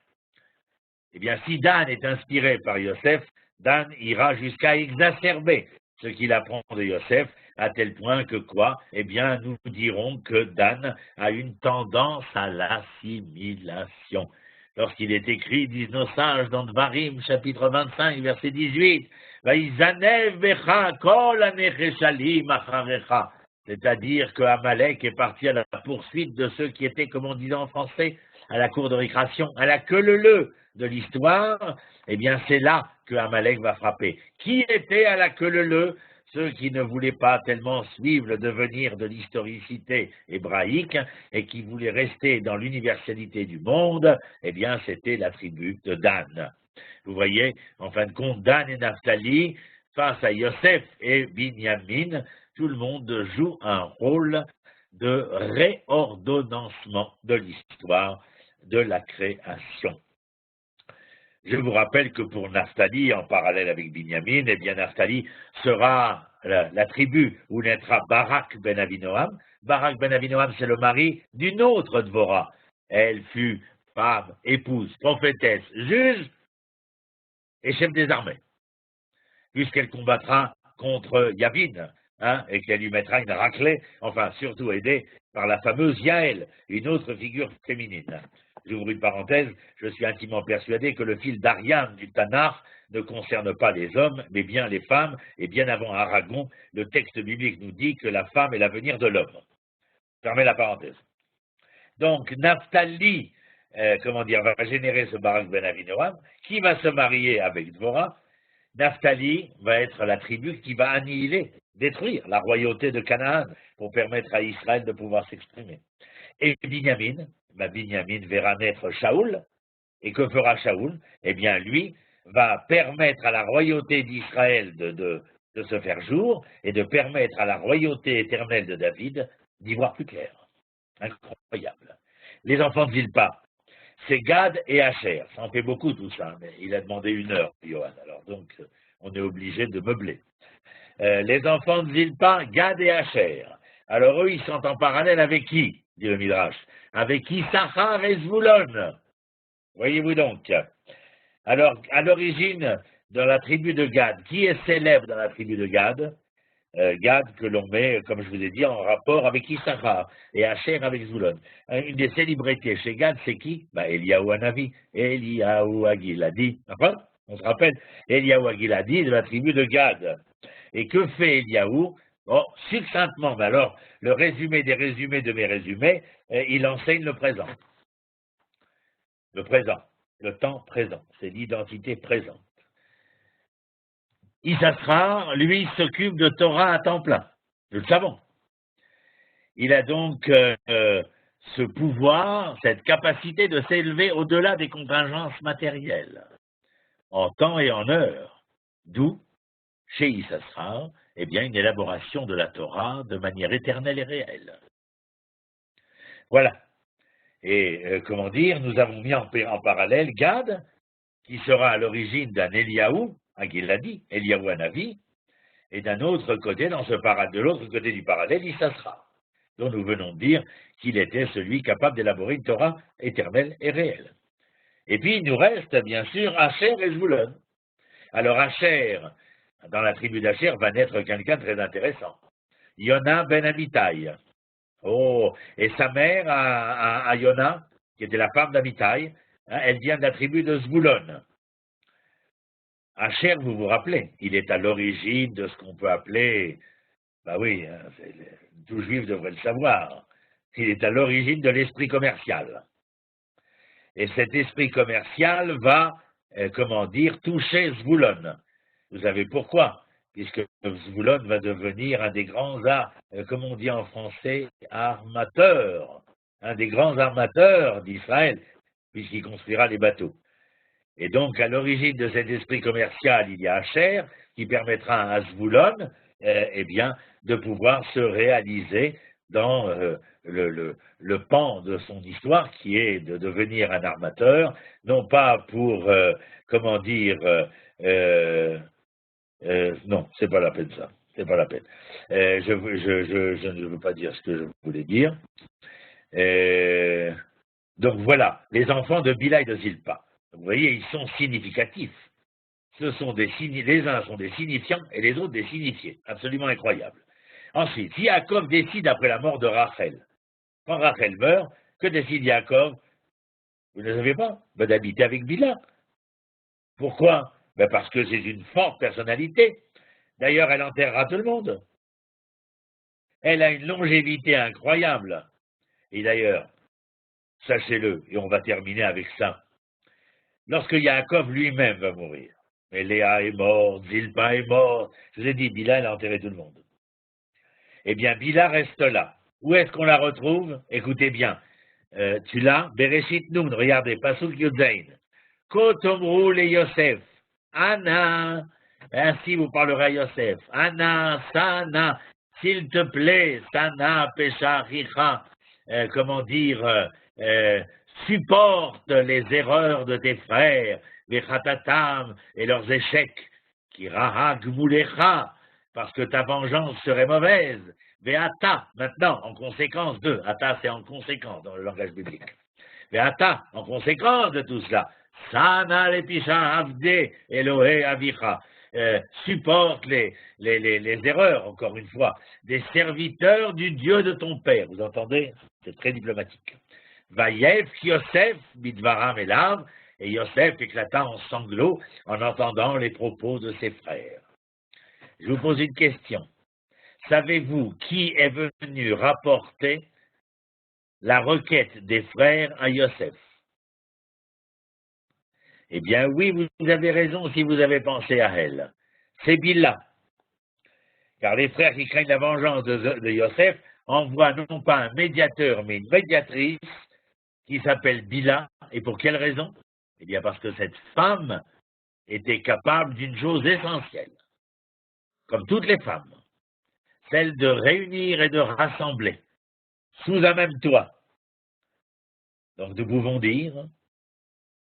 Eh bien, si Dan est inspiré par Yosef, Dan ira jusqu'à exacerber ce qu'il apprend de Yosef, à tel point que quoi? Eh bien, nous dirons que Dan a une tendance à l'assimilation. Lorsqu'il est écrit, disent nos sages dans Dvarim, chapitre 25, verset 18, c'est-à-dire que Amalek est parti à la poursuite de ceux qui étaient, comme on disait en français, à la cour de récréation, à la queue leu de l'histoire, eh bien c'est là que Amalek va frapper. Qui était à la queue leu? Ceux qui ne voulaient pas tellement suivre le devenir de l'historicité hébraïque et qui voulaient rester dans l'universalité du monde, eh bien c'était la tribu de Dan. Vous voyez, en fin de compte, Dan et Naphtali, face à Yosef et Binyamin, tout le monde joue un rôle de réordonnancement de l'histoire de la création. Je vous rappelle que pour Naphtali, en parallèle avec Binyamin, eh bien Naphtali sera la tribu où naîtra Barak ben Avinoam. Barak ben Avinoam, c'est le mari d'une autre Dvorah. Elle fut femme, épouse, prophétesse, juge et chef des armées, puisqu'elle combattra contre Yavin, et qu'elle lui mettra une raclée, enfin surtout aidée par la fameuse Yaël, une autre figure féminine. J'ouvre une parenthèse, je suis intimement persuadé que le fil d'Ariane du Tanakh ne concerne pas les hommes, mais bien les femmes, et bien avant Aragon, le texte biblique nous dit que la femme est l'avenir de l'homme. Fermez la parenthèse. Donc, Naphtali, va générer ce Barak ben Avinoam, qui va se marier avec Dvorah. Naphtali va être la tribu qui va annihiler, détruire la royauté de Canaan pour permettre à Israël de pouvoir s'exprimer. Et Binyamin, Binyamin verra naître Shaoul, et que fera Shaoul? Eh bien, lui va permettre à la royauté d'Israël de se faire jour, et de permettre à la royauté éternelle de David d'y voir plus clair. Incroyable. Les enfants de Zilpa, c'est Gad et Asher. Ça en fait beaucoup tout ça, mais il a demandé 1 heure, Johan. Alors donc, on est obligé de meubler. Les enfants de Zilpa, Gad et Asher. Alors eux, ils sont en parallèle avec qui, dit le Midrash? Avec Issachar et Zvulon. Voyez-vous donc. Alors, à l'origine, dans la tribu de Gad, qui est célèbre dans la tribu de Gad? Gad que l'on met, comme je vous ai dit, en rapport avec Issachar et Asher avec Zvulon. Une des célébrités chez Gad, c'est qui? Eliyahu Hanavi, Eliyahu Hagiladi. Enfin, on se rappelle, Eliyahu Hagiladi de la tribu de Gad. Et que fait Eliyahu? Bon, succinctement, mais alors, le résumé des résumés de mes résumés, il enseigne le présent. Le présent, le temps présent, c'est l'identité présente. Issachar, lui, s'occupe de Torah à temps plein, nous le savons. Il a donc ce pouvoir, cette capacité de s'élever au-delà des contingences matérielles, en temps et en heure, d'où, chez Issachar, eh bien, une élaboration de la Torah de manière éternelle et réelle. Voilà. Et comment dire, nous avons mis en parallèle Gad, qui sera à l'origine d'un Eliyahu, Hagiladi, Eliyahu Hanavi, et d'un autre côté, de l'autre côté du parallèle, Issachar, dont nous venons de dire qu'il était celui capable d'élaborer une Torah éternelle et réelle. Et puis, il nous reste, bien sûr, Asher et Zvulon. Alors, Asher, dans la tribu d'Asher, va naître quelqu'un de très intéressant. Yona ben Amitai. Oh, et sa mère, à Yona, qui était la femme d'Amitai, elle vient de la tribu de Zvulon. Asher, vous vous rappelez, il est à l'origine de ce qu'on peut appeler, oui, tout juif devrait le savoir, il est à l'origine de l'esprit commercial. Et cet esprit commercial va, toucher Zvulon. Vous savez pourquoi? Puisque Zvulon va devenir un des grands, comme on dit en français, armateurs, un des grands armateurs d'Israël, puisqu'il construira les bateaux. Et donc, à l'origine de cet esprit commercial, il y a Asher, qui permettra à Zvulon, de pouvoir se réaliser dans le pan de son histoire, qui est de devenir un armateur, non pas pour, non, c'est pas la peine ça, c'est pas la peine. Je ne veux pas dire ce que je voulais dire. Donc voilà, les enfants de Bila et de Zilpa. Vous voyez, ils sont significatifs. Les uns sont des signifiants et les autres des signifiés. Absolument incroyable. Ensuite, Yaakov décide après la mort de Rachel. Quand Rachel meurt, que décide Yaakov? Vous ne le savez pas? D'habiter avec Bila. Pourquoi? Parce que c'est une forte personnalité. D'ailleurs, elle enterrera tout le monde. Elle a une longévité incroyable. Et d'ailleurs, sachez-le, et on va terminer avec ça. Lorsque Yaakov lui-même va mourir, mais Léa est morte, Zilpa est morte, je vous ai dit, Bila, elle a enterré tout le monde. Eh bien, Bila reste là. Où est-ce qu'on la retrouve? Écoutez bien. Tu l'as? Bereshit Nun, regardez, Pasuk Yudzain. Kotomrou le Yosef. Anna, ainsi vous parlerez à Yosef. Anna, Sana, s'il te plaît, Sana, Pesha, Richa, supporte les erreurs de tes frères, les chatatam et leurs échecs, qui rahag moulecha, parce que ta vengeance serait mauvaise. Ve'ata, maintenant, en conséquence de, ata c'est en conséquence dans le langage biblique. Ve'ata, en conséquence de tout cela, sana lepisha avde Elohe avicha, supporte les erreurs, encore une fois, des serviteurs du Dieu de ton père. Vous entendez? C'est très diplomatique. Vaïef Yosef bidvaram elav, et Yosef éclata en sanglots en entendant les propos de ses frères. Je vous pose une question. Savez-vous qui est venu rapporter la requête des frères à Yosef? Eh bien oui, vous avez raison si vous avez pensé à elle. C'est Bila. Car les frères qui craignent la vengeance de Yosef envoie non pas un médiateur, mais une médiatrice qui s'appelle Bila. Et pour quelle raison? Eh bien parce que cette femme était capable d'une chose essentielle, comme toutes les femmes, celle de réunir et de rassembler sous un même toit. Donc nous pouvons dire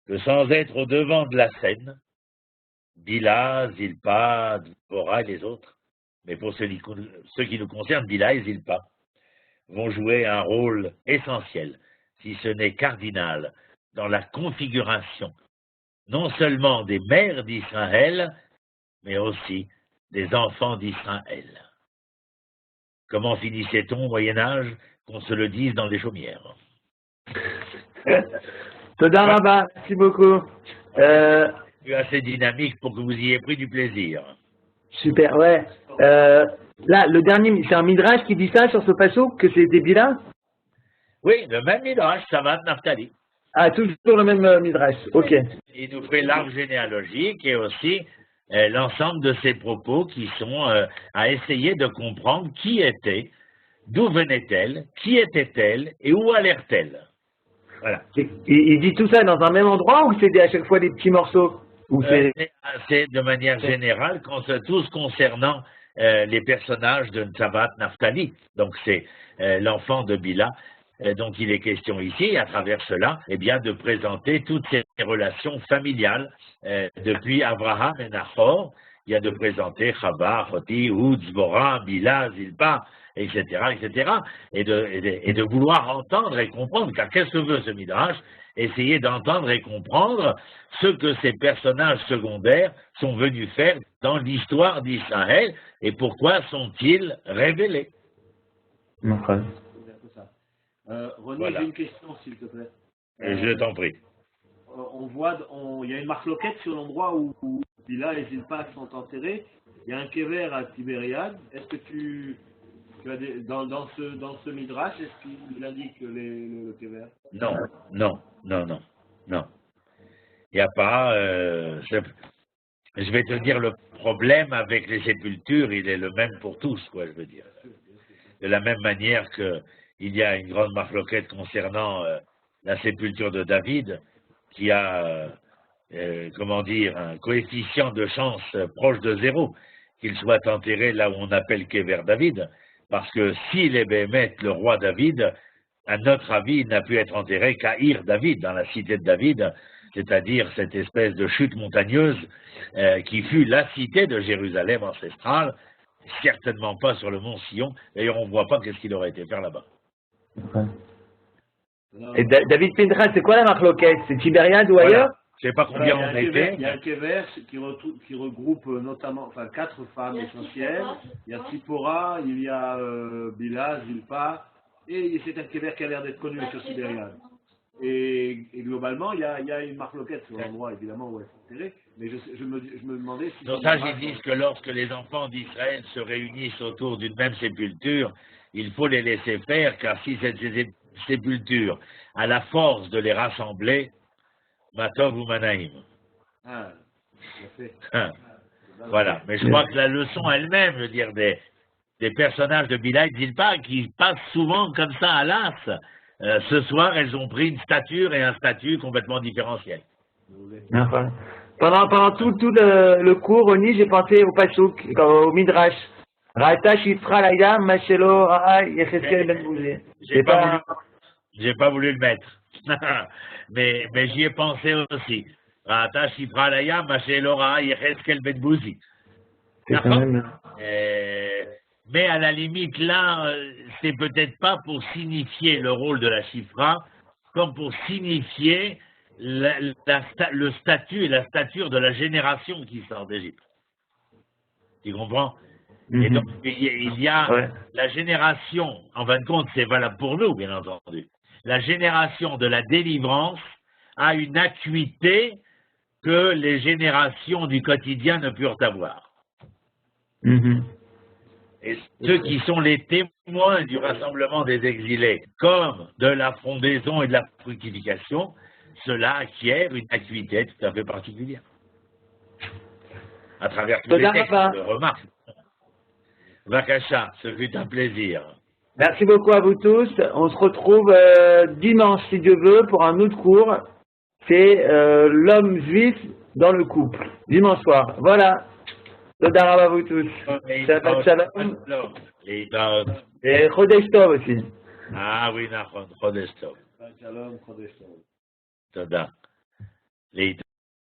que sans être au devant de la scène, Bila, Zilpa, Dvorah et les autres, mais pour ceux qui nous concernent, Bila et Zilpa, vont jouer un rôle essentiel, si ce n'est cardinal, dans la configuration, non seulement des mères d'Israël, mais aussi des enfants d'Israël. Comment finissait-on au Moyen-Âge? Qu'on se le dise dans les chaumières. Toda Rabba, merci beaucoup. C'est assez dynamique pour que vous y ayez pris du plaisir. Super, ouais. Là, le dernier, c'est un Midrash qui dit ça sur ce passouk, que c'est des Bila? Oui, le même Midrash, Savat Naphtali. Ah, toujours le même Midrash, ok. Il nous fait l'arbre généalogique et aussi l'ensemble de ses propos qui sont à essayer de comprendre qui était, d'où venait-elle, qui était-elle et où allait-elle. Voilà. Il dit tout ça dans un même endroit ou c'est à chaque fois des petits morceaux? C'est de manière générale, tous concernant les personnages de Savat Naphtali. Donc c'est l'enfant de Bila. Donc il est question ici, à travers cela, eh bien, de présenter toutes ces relations familiales depuis Abraham et Nahor. Il y a de présenter Chava, Choti, Hud, Zvorah, Bila, Zilpa, etc., etc., et de vouloir entendre et comprendre, car qu'est-ce que veut ce Midrash? Essayer d'entendre et comprendre ce que ces personnages secondaires sont venus faire dans l'histoire d'Israël et pourquoi sont-ils révélés. Okay. René, Voilà. j'ai une question, s'il te plaît. Je t'en prie. Il y a une marloquette sur l'endroit où Bila et Zilpa sont enterrés. Il y a un kéver à Tibériade. Est-ce que tu as dans ce midrash, est-ce qu'il indique le kéver? Non. Il n'y a pas. Je vais te dire, le problème avec les sépultures, il est le même pour tous, quoi, je veux dire. De la même manière qu'il y a une grande marloquette concernant la sépulture de David, qui a, un coefficient de chance proche de 0, qu'il soit enterré là où on appelle Kéver David, parce que s'il est Béhémet, le roi David, à notre avis, il n'a pu être enterré qu'à Ir David, dans la cité de David, c'est-à-dire cette espèce de chute montagneuse qui fut la cité de Jérusalem ancestrale, certainement pas sur le mont Sion. D'ailleurs, on ne voit pas qu'est-ce qu'il aurait été faire là-bas. Okay. Et David Pinchas, c'est quoi la marloquette? C'est Tibériade ou ailleurs? Je ne sais pas combien on était. Il y a un kéver qui regroupe notamment 4 femmes essentielles. Il y a Tzipora, il y a Bila, Zilpa, et c'est un kéver qui a l'air d'être connu sur Tibériade. Et globalement, il y a une marloquette sur l'endroit, évidemment, où elles sont enterrées, mais je me demandais si... Donc ça, ils disent que lorsque les enfants d'Israël se réunissent autour d'une même sépulture, il faut les laisser faire, car si cette sépulture a la force de les rassembler, Matov ou Manaïm. Ah, tout à fait. Voilà, mais je crois que la leçon elle-même, je veux dire, des personnages de Bila et de Zilpa qui passent souvent comme ça à l'as, ce soir, elles ont pris une stature et un statut complètement différentiels. Enfin. Pendant tout le cours, Oni, j'ai pensé au Passouk, au Midrash. Rata Shifra Laïda, Machelo, Yecheskel Ben Bouzé. J'ai pas voulu le mettre. mais j'y ai pensé aussi. Rata Shifra Laïda, Machelo, Yecheskel Ben Bouzé. Mais à la limite, là, c'est peut-être pas pour signifier le rôle de la Shifra, comme pour signifier le statut et la stature de la génération qui sort d'Égypte. Tu comprends? Et donc, il y a la génération, en fin de compte, c'est valable pour nous, bien entendu. La génération de la délivrance a une acuité que les générations du quotidien ne purent avoir. Et ceux qui sont les témoins du rassemblement des exilés, comme de la frondaison et de la fructification, cela acquiert une acuité tout à fait particulière. À travers tous les textes, remarque. Vakasha, ce fut un plaisir. Merci beaucoup à vous tous. On se retrouve dimanche, si Dieu veut, pour un autre cours. C'est l'homme juif dans le couple. Dimanche soir. Voilà. Toda Rabba à vous tous. Shabbat shalom. Et Chodesh Tov aussi. Ah oui, נכון, חודש טוב. Shalom, Chodesh Tov. תודה. להתראות.